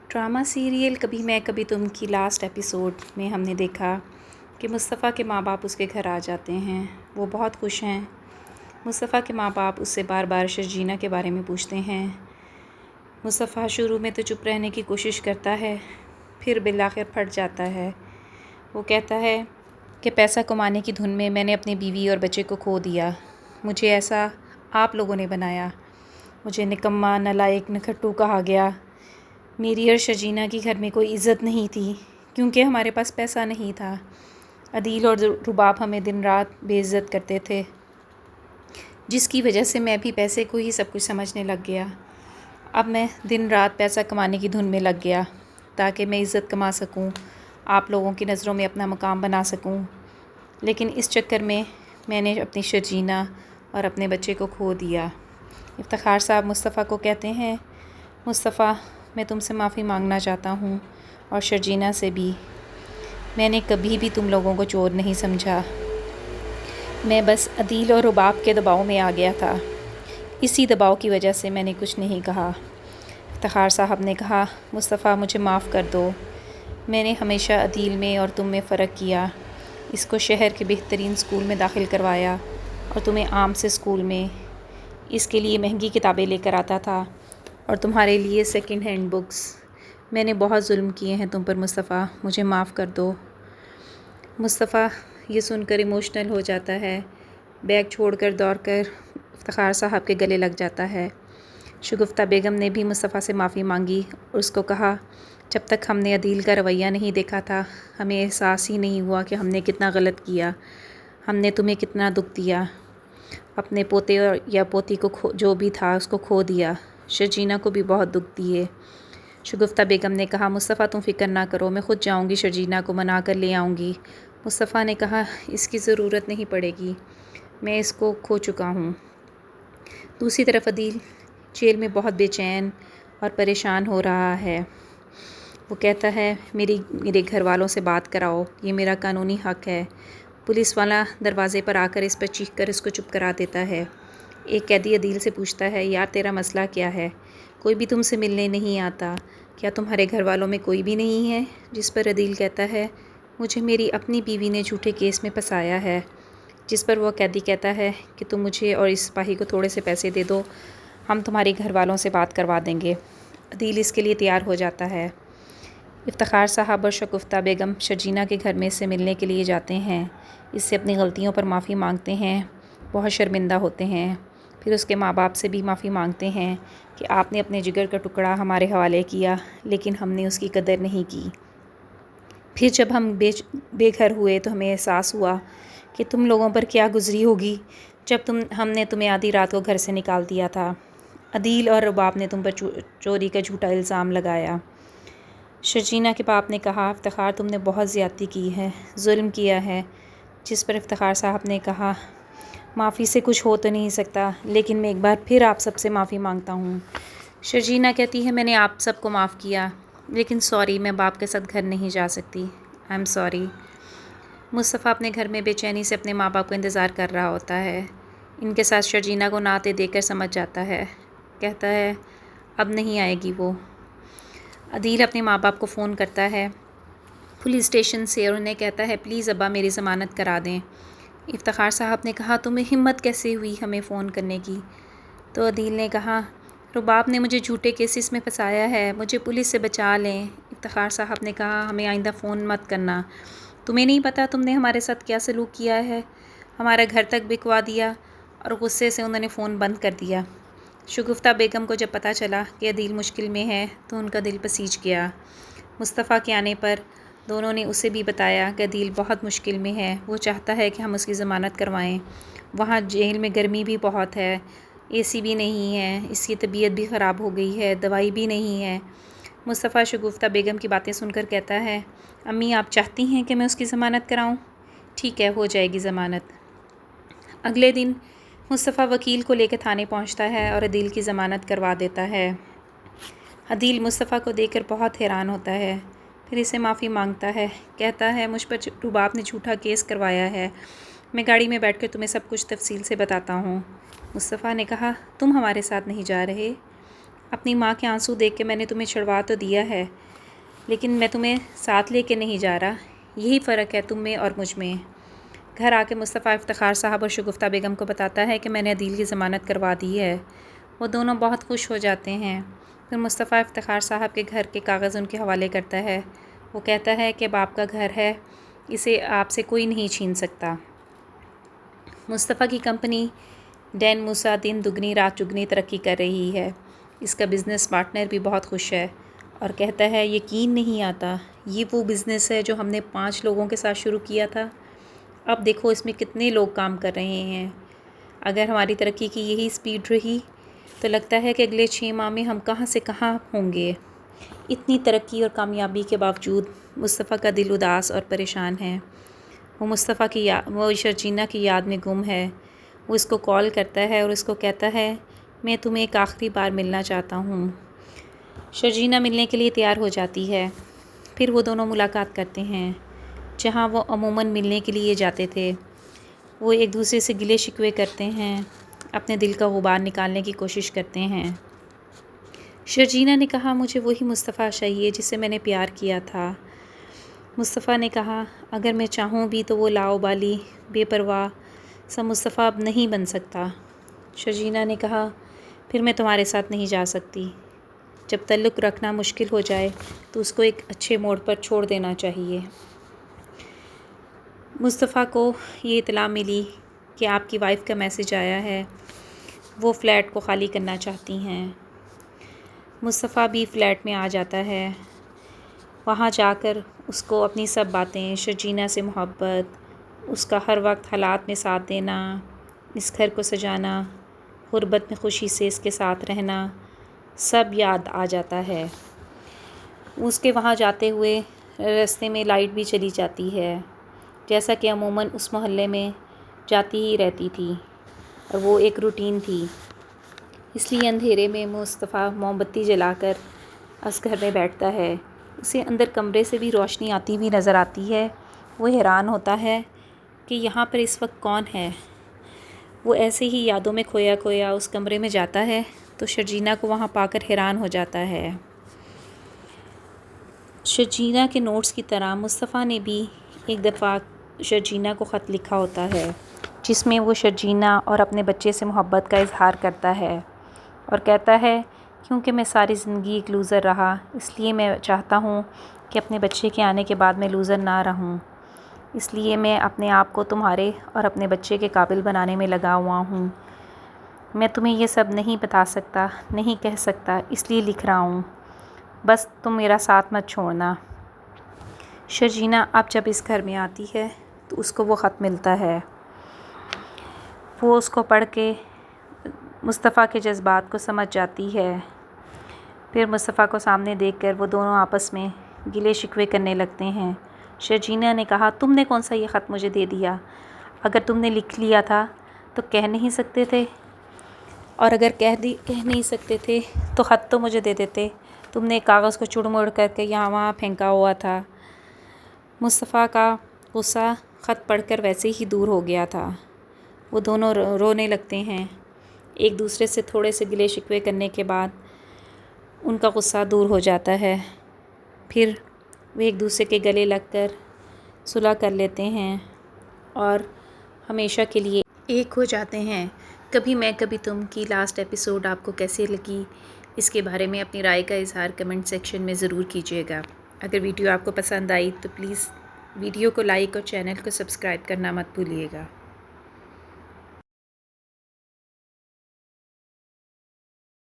Drama serial کبھی میں کبھی تم کی لاسٹ ایپیسوڈ میں ہم نے دیکھا کہ مصطفیٰ کے ماں باپ اس کے گھر آ جاتے ہیں۔ وہ بہت خوش ہیں۔ مصطفیٰ کے ماں باپ اس سے بار بار شرجینہ کے بارے میں پوچھتے ہیں۔ مصطفیٰ شروع میں تو چپ رہنے کی کوشش کرتا ہے، پھر بالآخر پھٹ جاتا ہے۔ وہ کہتا ہے کہ پیسہ کمانے کی دھن میں نے اپنی بیوی اور بچے کو کھو دیا۔ مجھے ایسا آپ لوگوں نے بنایا۔ مجھے نکما، نالائق، نکھٹو کہا گیا۔ میری اور شرجینہ کی گھر میں کوئی عزت نہیں تھی کیونکہ ہمارے پاس پیسہ نہیں تھا۔ عدیل اور رباب ہمیں دن رات بے عزت کرتے تھے، جس کی وجہ سے میں بھی پیسے کو ہی سب کچھ سمجھنے لگ گیا۔ اب میں دن رات پیسہ کمانے کی دھن میں لگ گیا تاکہ میں عزت کما سکوں، آپ لوگوں کی نظروں میں اپنا مقام بنا سکوں۔ لیکن اس چکر میں نے اپنی شرجینہ اور اپنے بچے کو کھو دیا۔ افتخار صاحب مصطفیٰ کو کہتے ہیں، مصطفیٰ میں تم سے معافی مانگنا چاہتا ہوں اور شرجینہ سے بھی۔ میں نے کبھی بھی تم لوگوں کو چور نہیں سمجھا۔ میں بس عدیل اور رباب کے دباؤ میں آ گیا تھا۔ اسی دباؤ کی وجہ سے میں نے کچھ نہیں کہا۔ افتخار صاحب نے کہا، مصطفیٰ مجھے معاف کر دو۔ میں نے ہمیشہ عدیل میں اور تم میں فرق کیا۔ اس کو شہر کے بہترین اسکول میں داخل کروایا اور تمہیں عام سے اسکول میں۔ اس کے لیے مہنگی کتابیں لے کر آتا تھا اور تمہارے لیے سیکنڈ ہینڈ بکس۔ میں نے بہت ظلم کیے ہیں تم پر مصطفیٰ، مجھے معاف کر دو۔ مصطفیٰ یہ سن کر ایموشنل ہو جاتا ہے، بیگ چھوڑ کر دوڑ کر افتخار صاحب کے گلے لگ جاتا ہے۔ شگفتہ بیگم نے بھی مصطفیٰ سے معافی مانگی اور اس کو کہا، جب تک ہم نے عدیل کا رویہ نہیں دیکھا تھا ہمیں احساس ہی نہیں ہوا کہ ہم نے کتنا غلط کیا، ہم نے تمہیں کتنا دکھ دیا، اپنے پوتے یا پوتی کو جو بھی تھا اس کو کھو دیا، شرجینہ کو بھی بہت دکھ دیے۔ شگفتہ بیگم نے کہا، مصطفیٰ تم فکر نہ کرو، میں خود جاؤں گی، شرجینہ کو منا کر لے آؤں گی۔ مصطفیٰ نے کہا، اس کی ضرورت نہیں پڑے گی، میں اس کو کھو چکا ہوں۔ دوسری طرف عدیل جیل میں بہت بے چین اور پریشان ہو رہا ہے۔ وہ کہتا ہے، میرے گھر والوں سے بات کراؤ، یہ میرا قانونی حق ہے۔ پولیس والا دروازے پر آ کر اس پر چیخ کر اس کو چپ کرا دیتا ہے۔ ایک قیدی عدیل سے پوچھتا ہے، یار تیرا مسئلہ کیا ہے؟ کوئی بھی تم سے ملنے نہیں آتا، کیا تمہارے گھر والوں میں کوئی بھی نہیں ہے؟ جس پر عدیل کہتا ہے، مجھے میری اپنی بیوی نے جھوٹے کیس میں پھنسایا ہے۔ جس پر وہ قیدی کہتا ہے کہ تم مجھے اور اس سپاہی کو تھوڑے سے پیسے دے دو، ہم تمہارے گھر والوں سے بات کروا دیں گے۔ عدیل اس کے لیے تیار ہو جاتا ہے۔ افتخار صاحب اور شگفتہ بیگم شرجینہ کے گھر میں اس سے ملنے کے لیے جاتے ہیں، اس سے اپنی غلطیوں پر معافی مانگتے ہیں، بہت شرمندہ ہوتے ہیں۔ پھر اس کے ماں باپ سے بھی معافی مانگتے ہیں کہ آپ نے اپنے جگر کا ٹکڑا ہمارے حوالے کیا لیکن ہم نے اس کی قدر نہیں کی۔ پھر جب ہم بے گھر ہوئے تو ہمیں احساس ہوا کہ تم لوگوں پر کیا گزری ہوگی جب ہم نے تمہیں آدھی رات کو گھر سے نکال دیا تھا۔ عدیل اور رباب نے تم پر چوری کا جھوٹا الزام لگایا۔ شرجینہ کے باپ نے کہا، افتخار تم نے بہت زیادتی کی ہے، ظلم کیا ہے۔ جس پر افتخار صاحب نے کہا، معافی سے کچھ ہو تو نہیں سکتا لیکن میں ایک بار پھر آپ سب سے معافی مانگتا ہوں۔ شرجینہ کہتی ہے، میں نے آپ سب کو معاف کیا لیکن سوری، میں باپ کے ساتھ گھر نہیں جا سکتی، آئی ایم سوری۔ مصطفیٰ اپنے گھر میں بے چینی سے اپنے ماں باپ کا انتظار کر رہا ہوتا ہے۔ ان کے ساتھ شرجینہ کو ناطے دے کر سمجھ جاتا ہے، کہتا ہے اب نہیں آئے گی وہ۔ عدیل اپنے ماں باپ کو فون کرتا ہے پولیس اسٹیشن سے اور انہیں کہتا ہے، پلیز ابا میری ضمانت کرا دیں۔ افتخار صاحب نے کہا، تمہیں ہمت کیسے ہوئی ہمیں فون کرنے کی؟ تو عدیل نے کہا، رباب نے مجھے جھوٹے کیسز میں پھنسایا ہے، مجھے پولیس سے بچا لیں۔ افتخار صاحب نے کہا، ہمیں آئندہ فون مت کرنا، تمہیں نہیں پتہ تم نے ہمارے ساتھ کیا سلوک کیا ہے، ہمارا گھر تک بکوا دیا، اور غصے سے انہوں نے فون بند کر دیا۔ شگفتہ بیگم کو جب پتہ چلا کہ عدیل مشکل میں ہے تو ان کا دل پسیج گیا۔ مصطفیٰ کے آنے پر دونوں نے اسے بھی بتایا کہ عدیل بہت مشکل میں ہے، وہ چاہتا ہے کہ ہم اس کی ضمانت کروائیں۔ وہاں جیل میں گرمی بھی بہت ہے، اے سی بھی نہیں ہے، اس کی طبیعت بھی خراب ہو گئی ہے، دوائی بھی نہیں ہے۔ مصطفیٰ شگفتہ بیگم کی باتیں سن کر کہتا ہے، امی آپ چاہتی ہیں کہ میں اس کی ضمانت کراؤں؟ ٹھیک ہے، ہو جائے گی ضمانت۔ اگلے دن مصطفیٰ وکیل کو لے کے تھانے پہنچتا ہے اور عدیل کی ضمانت کروا دیتا ہے۔ عدیل مصطفیٰ کو دیکھ کر بہت حیران ہوتا ہے، پھر اسے معافی مانگتا ہے، کہتا ہے، مجھ پر رباب نے جھوٹا کیس کروایا ہے، میں گاڑی میں بیٹھ کر تمہیں سب کچھ تفصیل سے بتاتا ہوں۔ مصطفیٰ نے کہا، تم ہمارے ساتھ نہیں جا رہے؟ اپنی ماں کے آنسو دیکھ کے میں نے تمہیں چھڑوا تو دیا ہے، لیکن میں تمہیں ساتھ لے کے نہیں جا رہا۔ یہی فرق ہے تم میں اور مجھ میں۔ گھر آ کے مصطفیٰ افتخار صاحب اور شگفتہ بیگم کو بتاتا ہے کہ میں نے عدیل کی ضمانت کروا دی ہے۔ وہ دونوں بہت خوش ہو جاتے ہیں۔ پھر مصطفیٰ افتخار صاحب کے گھر کے کاغذ ان کے حوالے کرتا ہے۔ وہ کہتا ہے کہ باپ کا گھر ہے، اسے آپ سے کوئی نہیں چھین سکتا۔ مصطفیٰ کی کمپنی ڈین موسیٰ دن دگنی رات چگنی ترقی کر رہی ہے۔ اس کا بزنس پارٹنر بھی بہت خوش ہے اور کہتا ہے یقین نہیں آتا، یہ وہ بزنس ہے جو ہم نے 5 لوگوں کے ساتھ شروع کیا تھا، اب دیکھو اس میں کتنے لوگ کام کر رہے ہیں۔ اگر ہماری ترقی کی یہی سپیڈ رہی تو لگتا ہے کہ اگلے 6 ماہ میں ہم کہاں سے کہاں ہوں گے۔ اتنی ترقی اور کامیابی کے باوجود مصطفیٰ کا دل اداس اور پریشان ہے۔ وہ شرجینہ کی یاد میں گم ہے۔ وہ اس کو کال کرتا ہے اور اس کو کہتا ہے میں تمہیں ایک آخری بار ملنا چاہتا ہوں۔ شرجینہ ملنے کے لیے تیار ہو جاتی ہے۔ پھر وہ دونوں ملاقات کرتے ہیں جہاں وہ عموماً ملنے کے لیے جاتے تھے۔ وہ ایک دوسرے سے گلے شکوے کرتے ہیں، اپنے دل کا غبار نکالنے کی کوشش کرتے ہیں۔ شرجینہ نے کہا مجھے وہی مصطفیٰ چاہیے جس سے میں نے پیار کیا تھا۔ مصطفیٰ نے کہا اگر میں چاہوں بھی تو وہ لاؤبالی بے پرواہ سا مصطفیٰ اب نہیں بن سکتا۔ شرجینہ نے کہا پھر میں تمہارے ساتھ نہیں جا سکتی۔ جب تعلق رکھنا مشکل ہو جائے تو اس کو ایک اچھے موڑ پر چھوڑ دینا چاہیے۔ مصطفیٰ کو یہ اطلاع ملی کہ آپ کی وائف کا میسج آیا ہے، وہ فلیٹ کو خالی کرنا چاہتی ہیں۔ مصطفیٰ بھی فلیٹ میں آ جاتا ہے۔ وہاں جا کر اس کو اپنی سب باتیں، شرجینہ سے محبت، اس کا ہر وقت حالات میں ساتھ دینا، اس گھر کو سجانا، غربت میں خوشی سے اس کے ساتھ رہنا، سب یاد آ جاتا ہے۔ اس کے وہاں جاتے ہوئے راستے میں لائٹ بھی چلی جاتی ہے، جیسا کہ عموماً اس محلے میں جاتی ہی رہتی تھی اور وہ ایک روٹین تھی۔ اس لیے اندھیرے میں مصطفیٰ موم بتی جلا کر اس گھر میں بیٹھتا ہے۔ اسے اندر کمرے سے بھی روشنی آتی ہوئی نظر آتی ہے۔ وہ حیران ہوتا ہے کہ یہاں پر اس وقت کون ہے۔ وہ ایسے ہی یادوں میں کھویا کھویا اس کمرے میں جاتا ہے تو شرجینہ کو وہاں پا کر حیران ہو جاتا ہے۔ شرجینہ کے نوٹس کی طرح مصطفیٰ نے بھی ایک دفعہ شرجینہ کو خط لکھا ہوتا ہے جس میں وہ شرجینہ اور اپنے بچے سے محبت کا اظہار کرتا ہے اور کہتا ہے کیونکہ میں ساری زندگی ایک لوزر رہا، اس لیے میں چاہتا ہوں کہ اپنے بچے کے آنے کے بعد میں لوزر نہ رہوں، اس لیے میں اپنے آپ کو تمہارے اور اپنے بچے کے قابل بنانے میں لگا ہوا ہوں۔ میں تمہیں یہ سب نہیں بتا سکتا، نہیں کہہ سکتا، اس لیے لکھ رہا ہوں، بس تم میرا ساتھ مت چھوڑنا۔ شرجینہ اب جب اس گھر میں آتی ہے تو اس کو وہ خط ملتا ہے۔ وہ اس کو پڑھ کے مصطفیٰ کے جذبات کو سمجھ جاتی ہے۔ پھر مصطفیٰ کو سامنے دیکھ کر وہ دونوں آپس میں گلے شکوے کرنے لگتے ہیں۔ شرجینہ نے کہا تم نے کون سا یہ خط مجھے دے دیا؟ اگر تم نے لکھ لیا تھا تو کہہ نہیں سکتے تھے، اور اگر کہہ نہیں سکتے تھے تو خط تو مجھے دے دیتے، تم نے کاغذ کو چڑ مڑ کر کے یہاں وہاں پھینکا ہوا تھا۔ مصطفیٰ کا غصہ خط پڑھ کر ویسے ہی دور ہو گیا تھا۔ وہ دونوں رونے لگتے ہیں۔ ایک دوسرے سے تھوڑے سے گلے شکوے کرنے کے بعد ان کا غصہ دور ہو جاتا ہے۔ پھر وہ ایک دوسرے کے گلے لگ کر صلح کر لیتے ہیں اور ہمیشہ کے لیے ایک ہو جاتے ہیں۔ کبھی میں کبھی تم کی لاسٹ ایپیسوڈ آپ کو کیسی لگی، اس کے بارے میں اپنی رائے کا اظہار کمنٹ سیکشن میں ضرور کیجیے گا۔ اگر ویڈیو آپ کو پسند آئی تو پلیز ویڈیو کو لائک اور چینل کو سبسکرائب کرنا مت بھولیے گا۔